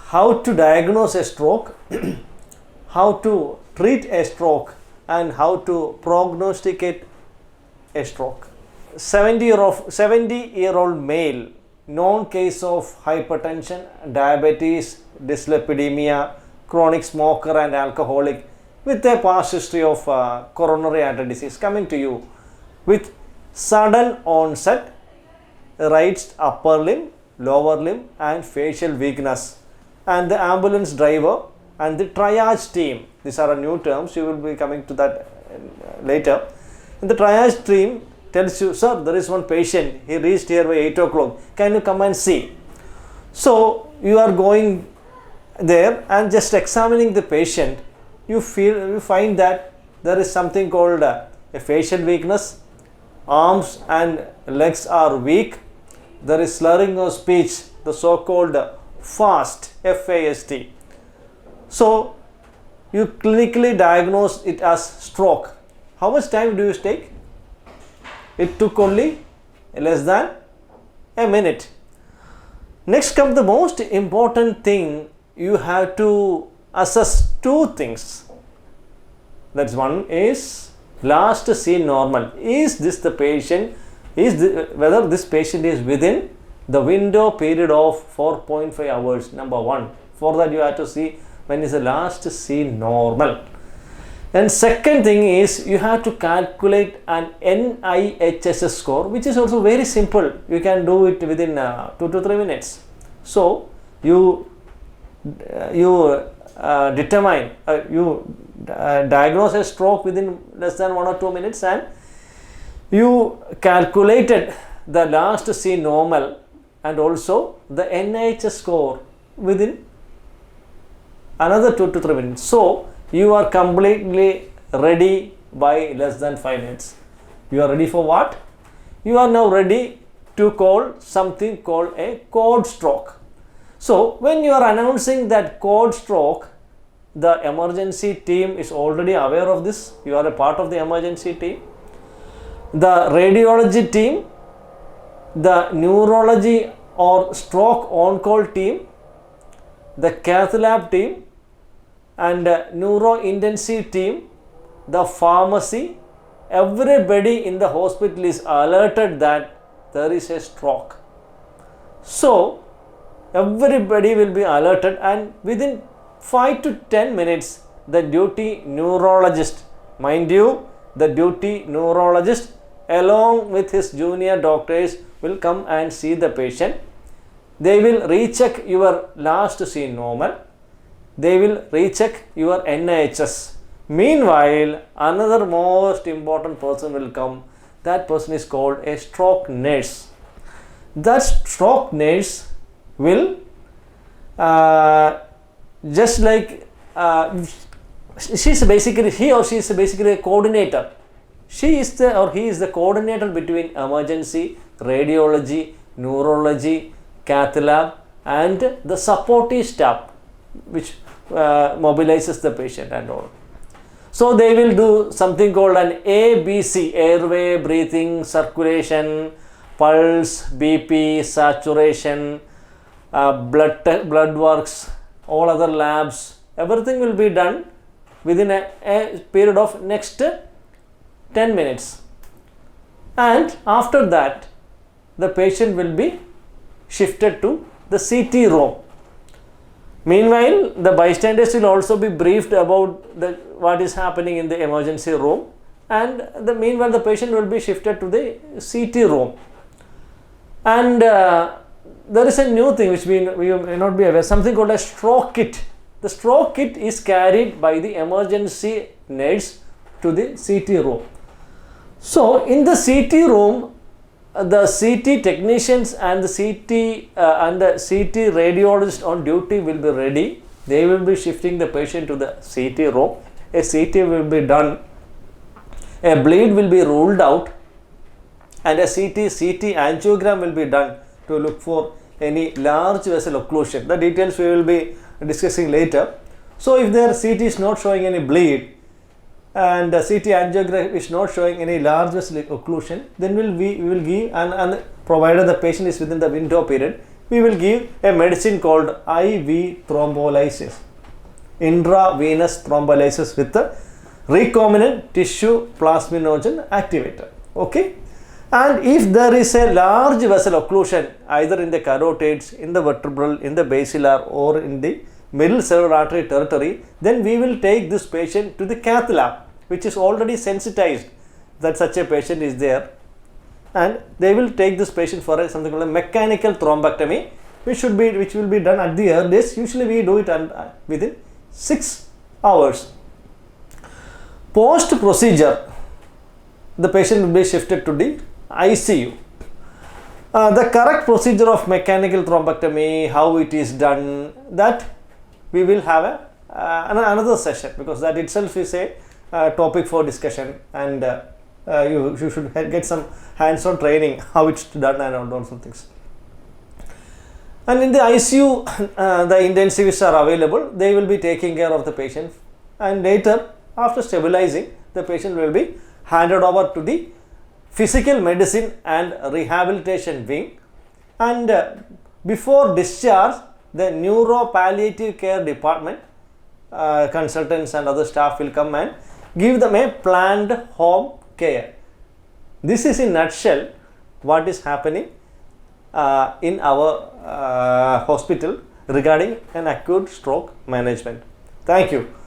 how to diagnose a stroke, how to treat a stroke, and how to prognosticate a stroke. 70-year-old male, known case of hypertension, diabetes, dyslipidemia, chronic smoker and alcoholic with a past history of coronary artery disease, coming to you with sudden onset, right upper limb, lower limb and facial weakness, and the ambulance driver and the triage team, these are new terms, you will be coming to that later. And the triage team tells you, sir, there is one patient, he reached here by 8 o'clock, can you come and see? So you are going there and just examining the patient, you find that there is something called a facial weakness, arms and legs are weak, there is slurring of speech, the so-called FAST, F-A-S-T. So you clinically diagnose it as stroke. How much time do you take? It took only less than a minute. Next comes the most important thing, you have to assess two things. That's one is last seen normal. Is this the patient, whether this patient is within the window period of 4.5 hours, number one. For that you have to see when is the last seen normal. And second thing is you have to calculate an NIHS score, which is also very simple. You can do it within 2 to 3 minutes. So you diagnose a stroke within less than 1 or 2 minutes, and you calculated the last seen normal and also the NIHS score within another 2 to 3 minutes. So you are completely ready by less than 5 minutes. You are ready for what? You are now ready to call something called a code stroke. So when you are announcing that code stroke, the emergency team is already aware of this. You are a part of the emergency team. The radiology team, the neurology or stroke on-call team, the cath lab team, and neuro-intensive team, the pharmacy, everybody in the hospital is alerted that there is a stroke. So everybody will be alerted, and within 5 to 10 minutes the duty neurologist, mind you, the duty neurologist along with his junior doctors will come and see the patient. They will recheck your last seen normal. They will recheck your NIHS. Meanwhile, another most important person will come. That person is called a stroke nurse. That stroke nurse will just like he or she is basically a coordinator. She is or he is the coordinator between emergency, radiology, neurology, cath lab and the supportive staff which mobilizes the patient and all. So they will do something called an ABC, airway, breathing, circulation, pulse, BP, saturation, blood works, all other labs, everything will be done within a period of next 10 minutes. And after that, the patient will be shifted to the CT room. Meanwhile, the bystanders will also be briefed about what is happening in the emergency room, and meanwhile the patient will be shifted to the CT room. And there is a new thing which we may not be aware, something called a stroke kit. The stroke kit is carried by the emergency nurse to the CT room. So in the CT room, the CT technicians and the CT radiologist on duty will be ready. They will be shifting the patient to the CT room. A CT will be done. A bleed will be ruled out, and a CT angiogram will be done to look for any large vessel occlusion. The details we will be discussing later. So if their CT is not showing any bleed and the CT angiogram is not showing any large vessel occlusion, then we will give, and provided the patient is within the window period, we will give a medicine called IV thrombolysis, intravenous thrombolysis with the recombinant tissue plasminogen activator. Okay, and if there is a large vessel occlusion either in the carotids, in the vertebral, in the basilar, or in the middle cerebral artery territory, then we will take this patient to the cath lab, which is already sensitized that such a patient is there, and they will take this patient for something called a mechanical thrombectomy, which will be done at the earliest. Usually we do it within 6 hours. Post procedure, the patient will be shifted to the ICU. The correct procedure of mechanical thrombectomy, how it is done, that we will have another session, because that itself is a topic for discussion, and you should get some hands-on training how it's done and all some things. And in the ICU, the intensivists are available. They will be taking care of the patient, and later, after stabilizing, the patient will be handed over to the physical medicine and rehabilitation wing, and before discharge, the neuro-palliative care department consultants and other staff will come and give them a planned home care. This is in nutshell what is happening in our hospital regarding an acute stroke management. Thank you.